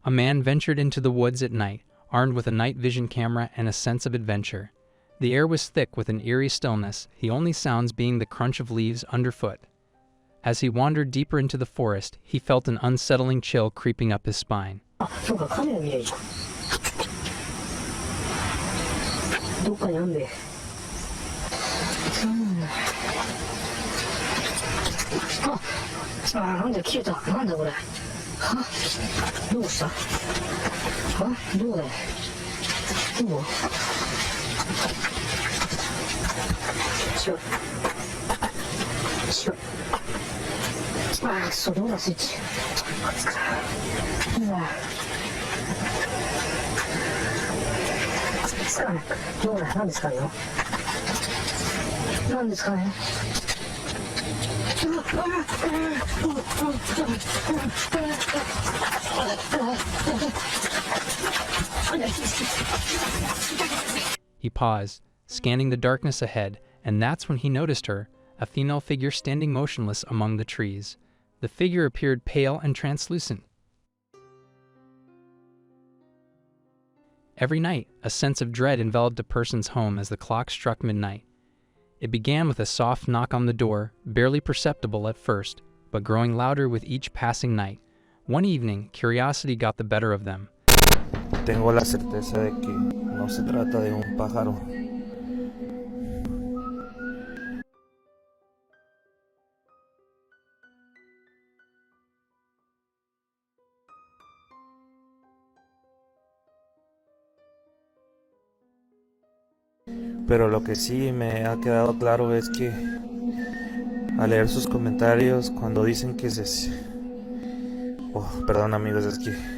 A man ventured into the woods at night, armed with a night vision camera and a sense of adventure. The air was thick with an eerie stillness, the only sounds being the crunch of leaves underfoot. As he wandered deeper into the forest, he felt an unsettling chill creeping up his spine. He paused, scanning the darkness ahead, and that's when he noticed her, a female figure standing motionless among the trees. The figure appeared pale and translucent. Every night, a sense of dread enveloped a person's home as the clock struck midnight. It began with a soft knock on the door, barely perceptible at first, but growing louder with each passing night. One evening, curiosity got the better of them. Tengo la certeza de que no se trata de un pájaro. Pero lo que sí me ha quedado claro es que al leer sus comentarios cuando dicen que perdón amigos, es que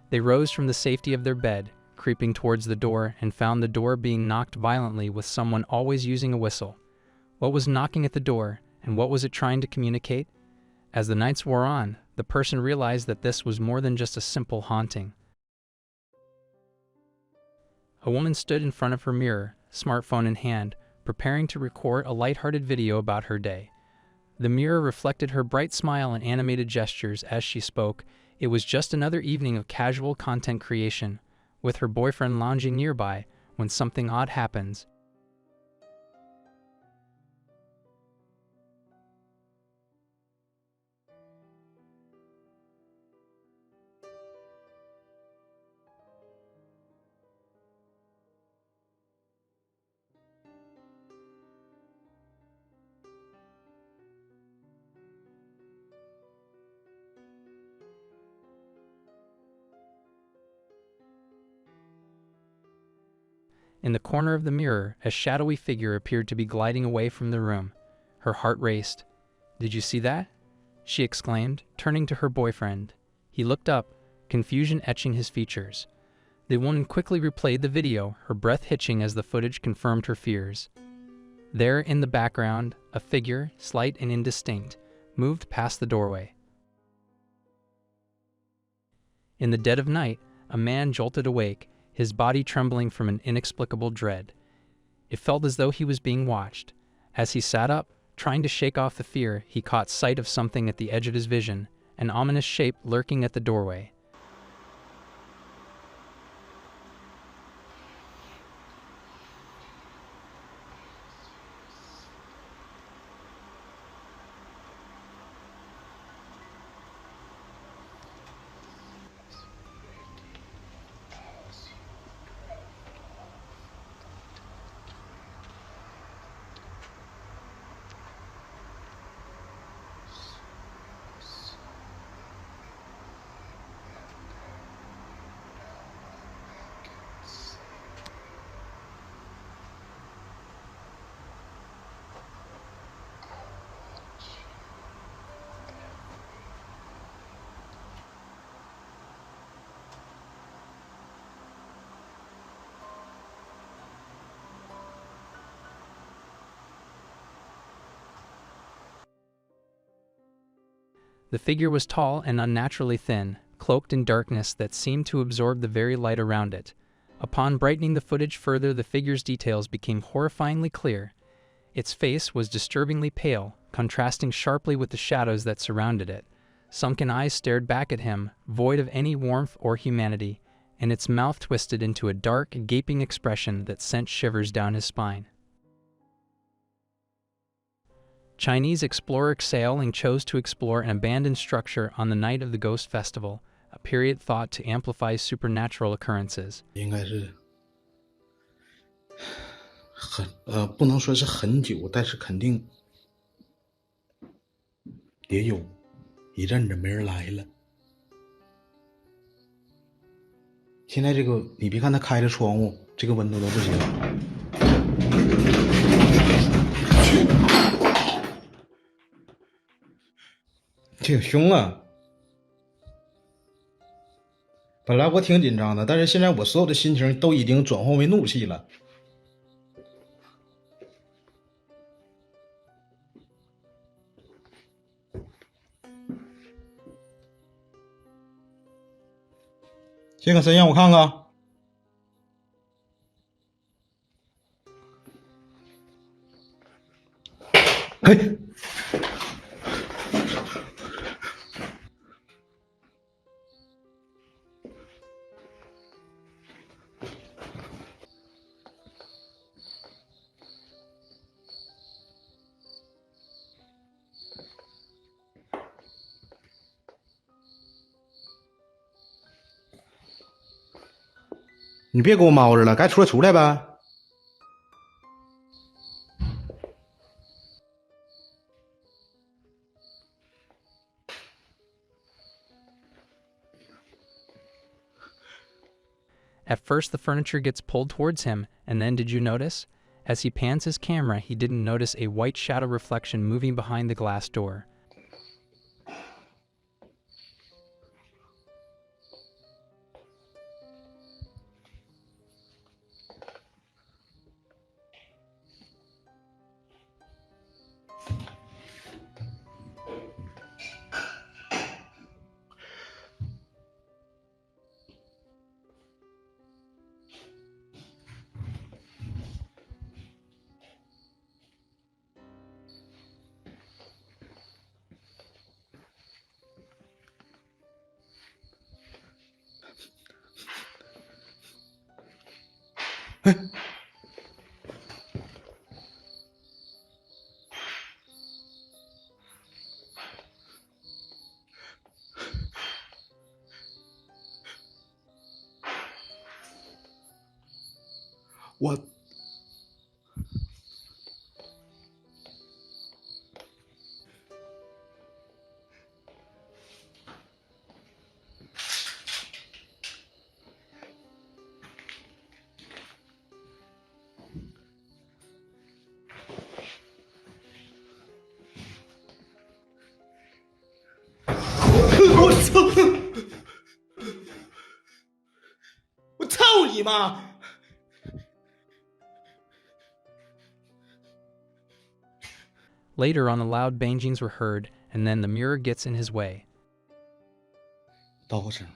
They rose from the safety of their bed, creeping towards the door, and found the door being knocked violently with someone always using a whistle. What was knocking at the door, and what was it trying to communicate? As the nights wore on, the person realized that this was more than just a simple haunting. A woman stood in front of her mirror, smartphone in hand, preparing to record a lighthearted video about her day. The mirror reflected her bright smile and animated gestures as she spoke. It was just another evening of casual content creation, with her boyfriend lounging nearby, when something odd happens. In the corner of the mirror, a shadowy figure appeared to be gliding away from the room. Her heart raced. "Did you see that?" she exclaimed, turning to her boyfriend. He looked up, confusion etching his features. The woman quickly replayed the video, her breath hitching as the footage confirmed her fears. There, in the background, a figure, slight and indistinct, moved past the doorway. In the dead of night, a man jolted awake, his body trembling from an inexplicable dread. It felt as though he was being watched. As he sat up, trying to shake off the fear, he caught sight of something at the edge of his vision, an ominous shape lurking at the doorway. The figure was tall and unnaturally thin, cloaked in darkness that seemed to absorb the very light around it. Upon brightening the footage further, the figure's details became horrifyingly clear. Its face was disturbingly pale, contrasting sharply with the shadows that surrounded it. Sunken eyes stared back at him, void of any warmth or humanity, and its mouth twisted into a dark, gaping expression that sent shivers down his spine. Chinese explorer Xiaoling chose to explore an abandoned structure on the night of the Ghost Festival, a period thought to amplify supernatural occurrences. 应该是不能说是很久，但是肯定也有一阵子没人来了。现在这个你别看它开着窗户，这个温度都不行。挺凶啊！本来我挺紧张的，但是现在我所有的心情都已经转换为怒气了。现个谁让我看看？嘿。你别给我猫着了，该出来出来呗。At first, the furniture gets pulled towards him, and then did you notice? As he pans his camera, he didn't notice a white shadow reflection moving behind the glass door.我操！我操你妈！ Later on, the loud bangings were heard, and then the mirror gets in his way. 刀声。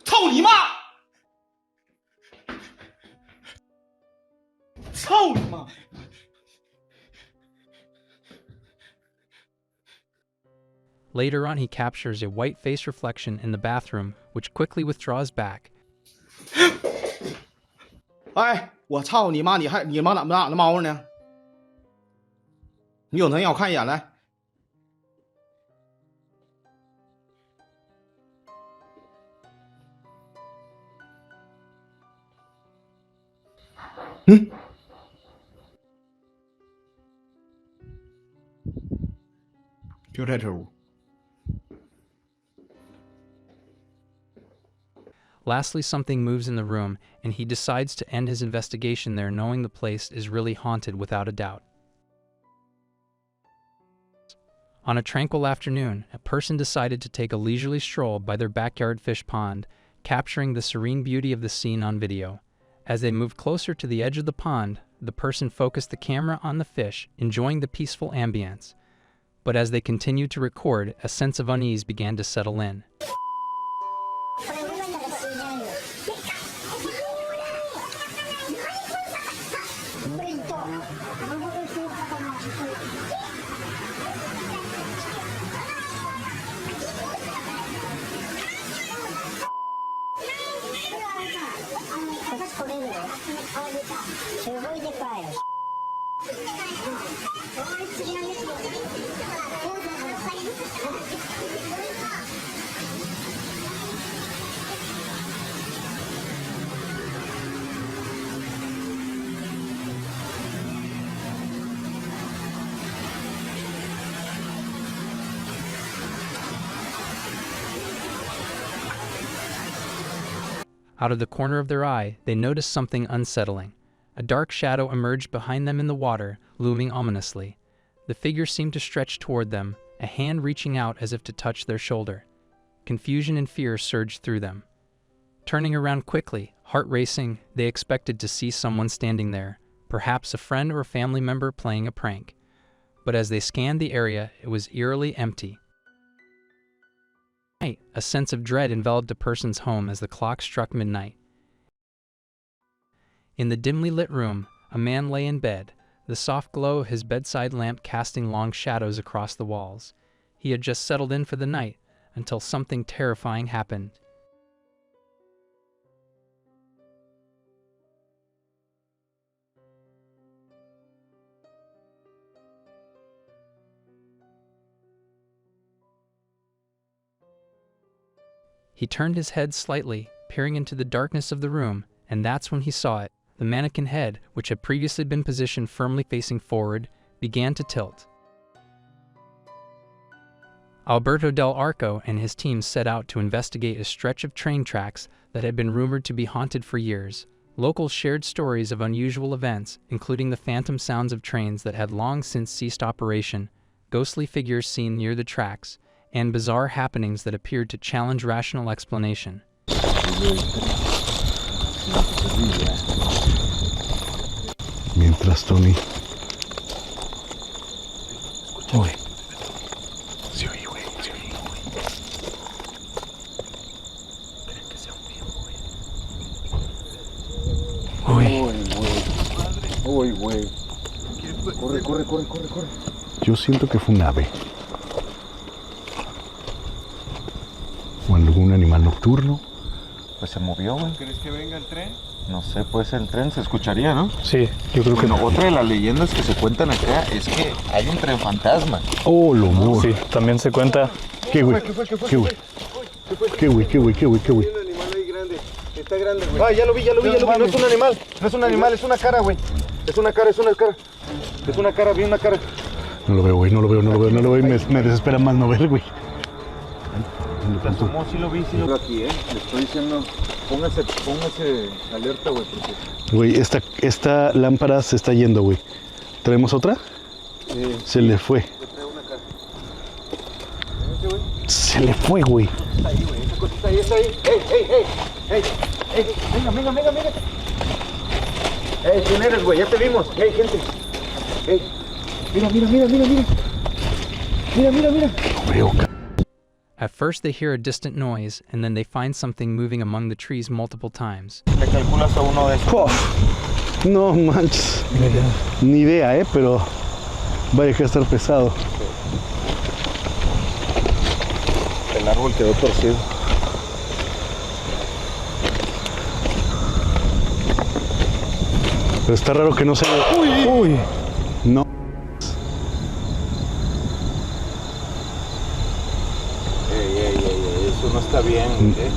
操你妈！操你妈！ Later on, he captures a white face reflection in the bathroom, which quickly withdraws back. 哎，我操你妈！你妈哪的猫呢？你有能让我看一眼来？就在这屋。 Lastly, something moves in the room, and he decides to end his investigation there, knowing the place is really haunted without a doubt. On a tranquil afternoon, a person decided to take a leisurely stroll by their backyard fish pond, capturing the serene beauty of the scene on video. As they moved closer to the edge of the pond, the person focused the camera on the fish, enjoying the peaceful ambience. But as they continued to record, a sense of unease began to settle in. Out of the corner of their eye, they noticed something unsettling. A dark shadow emerged behind them in the water, looming ominously. The figure seemed to stretch toward them, a hand reaching out as if to touch their shoulder. Confusion and fear surged through them. Turning around quickly, heart racing, they expected to see someone standing there, perhaps a friend or family member playing a prank. But as they scanned the area, it was eerily empty. A sense of dread enveloped a person's home as the clock struck midnight. In the dimly lit room, a man lay in bed, the soft glow of his bedside lamp casting long shadows across the walls. He had just settled in for the night until something terrifying happened. He turned his head slightly, peering into the darkness of the room, and that's when he saw it. The mannequin head, which had previously been positioned firmly facing forward, began to tilt. Alberto Del Arco and his team set out to investigate a stretch of train tracks that had been rumored to be haunted for years. Locals shared stories of unusual events, including the phantom sounds of trains that had long since ceased operation, ghostly figures seen near the tracks, and bizarre happenings that appeared to challenge rational explanation. Mientras Tony... Uy. Sí oí, güey. Sí oí, güey. ¿Creen que sea un vivo, güey? Uy, güey. Corre, corre, corre, corre, corre. Yo siento que fue un ave. O algún animal nocturno. Pues se movió, güey. ¿Crees que venga el tren? No sé, puede ser el tren, se escucharía, ¿no? Sí, yo creo Bueno, que... otra de las leyendas que se cuentan acá es que hay un tren fantasma. Oh, lo amor. Sí, también se cuenta. ¿Qué, güey? ¿Qué, güey? ¿Qué, güey? ¿Qué, güey? ¿Qué, güey? ¿Qué, güey? Hay un animal ahí grande. Está grande, güey. Ah, ya lo vi. No es un animal. No es un animal, es una cara, güey. Es una cara. Es una cara, vi una cara. No lo veo, güey. No lo veo. Me desespera más no ver, güey. Se asomó, sí lo vi. Aquí, le estoy diciendo, póngase alerta, güey. Güey, esta lámpara se está yendo, güey. ¿Traemos otra? Se le fue. Yo traigo una cara. Se le fue, güey. Está ahí, güey. Esa cosita ahí, está ahí. ¡Ey! Venga. ¡Ey! ¿Quién eres, güey? Ya te vimos. ¡Ey, gente! ¡Ey! Mira. No veo, At first they hear a distant noise, and then they find something moving among the trees multiple times. Le calculas a uno de esos. No manches. Ni idea, pero vaya que estar pesado. El árbol quedó torcido. Pero está raro que no se... Uy. No. Ey, eso no está bien, ¿eh?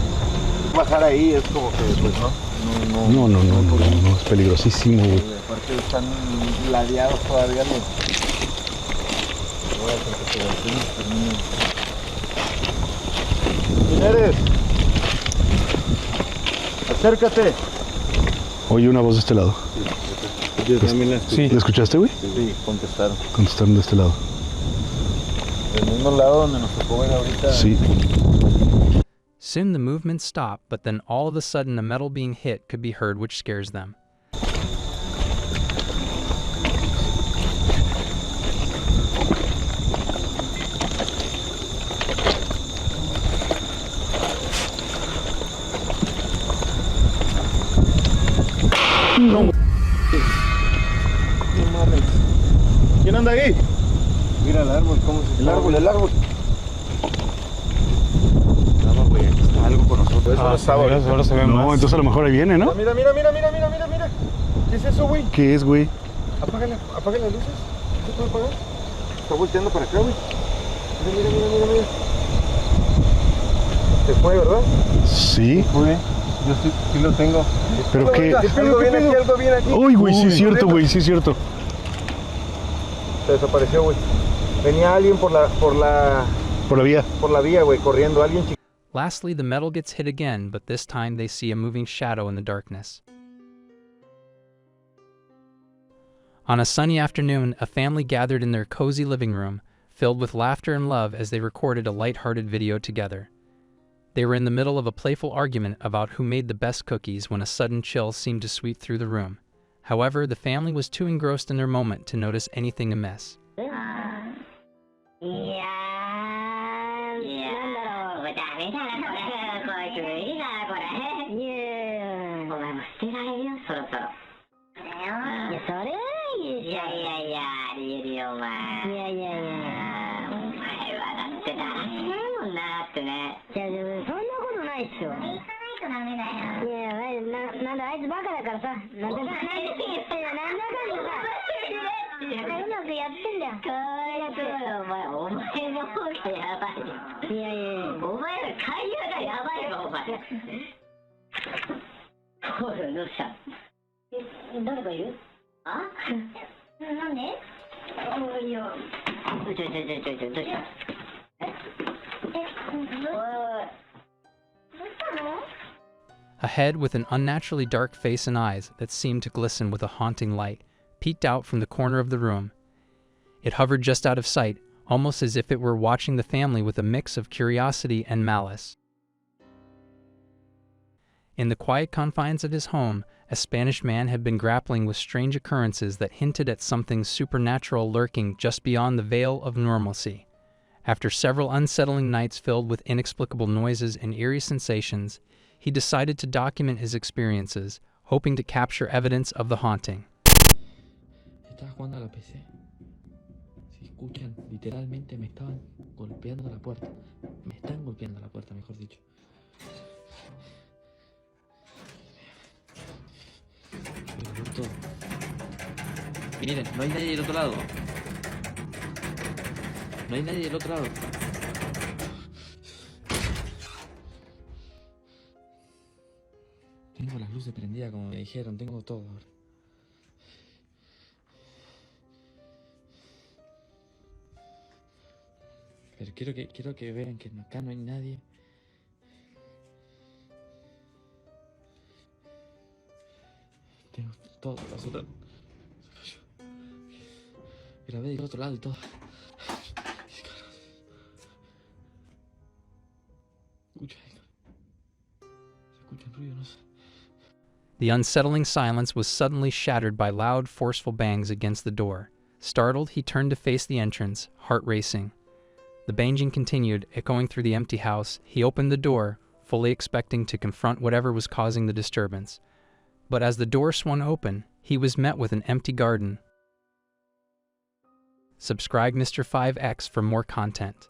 Bajar ahí es como que, pues No, es peligrosísimo, güey. Aparte están ladeados todavía los... Voy a hacer que se volteen y terminen. ¿Quién eres? Acércate. Oye una voz de este lado. Yo también la escuché. Sí. ¿La escuchaste, güey? Sí, contestaron. Contestaron de este lado. Del mismo lado donde nos tocó ver ahorita. Sí. Soon the movement stopped, but then all of a sudden a metal being hit could be heard, which scares them. No mames. ¿Quién anda ahí? Mira el árbol, ¿cómo se llama? El árbol. Vamos, güey, aquí está algo con nosotros. Ahora se ve No, más. entonces a lo mejor ahí viene, ¿no? Mira. ¿Qué es eso, güey? ¿Qué es, güey? Apaga las luces. ¿Se puede apagar? Está volteando para acá, güey. Mira. Se fue, ¿verdad? Sí. Fue. Yo sí lo tengo. ¿Pero qué? Algo viene aquí. Uy, güey, sí es cierto, güey, sí es cierto. Se desapareció, güey. Venía alguien por la Por la vía. güey, corriendo. Alguien chiquito. Lastly, the metal gets hit again, but this time they see a moving shadow in the darkness. On a sunny afternoon, a family gathered in their cozy living room, filled with laughter and love as they recorded a light-hearted video together. They were in the middle of a playful argument about who made the best cookies when a sudden chill seemed to sweep through the room. However, the family was too engrossed in their moment to notice anything amiss. A head with an unnaturally dark face and eyes that seemed to glisten with a haunting light peeked out from the corner of the room. It hovered just out of sight, almost as if it were watching the family with a mix of curiosity and malice. In the quiet confines of his home, a Spanish man had been grappling with strange occurrences that hinted at something supernatural lurking just beyond the veil of normalcy. After several unsettling nights filled with inexplicable noises and eerie sensations, he decided to document his experiences, hoping to capture evidence of the haunting. Estaba jugando a la PC. Si escuchan, literalmente me estaban golpeando la puerta. Me están golpeando la puerta, mejor dicho. Voy a ver todo. Y miren, no hay nadie del otro lado. No hay nadie del otro lado. Tengo las luces prendidas como me dijeron, tengo todo ahora. Pero quiero que vean que acá no hay nadie. Tengo todo, absolutamente. Grabé del otro lado y todo. Se escuchan ruido, no sé. The unsettling silence was suddenly shattered by loud, forceful bangs against the door. Startled, he turned to face the entrance, heart racing. The banging continued, echoing through the empty house. He opened the door, fully expecting to confront whatever was causing the disturbance. But as the door swung open, he was met with an empty garden. Subscribe Mr. 5X for more content.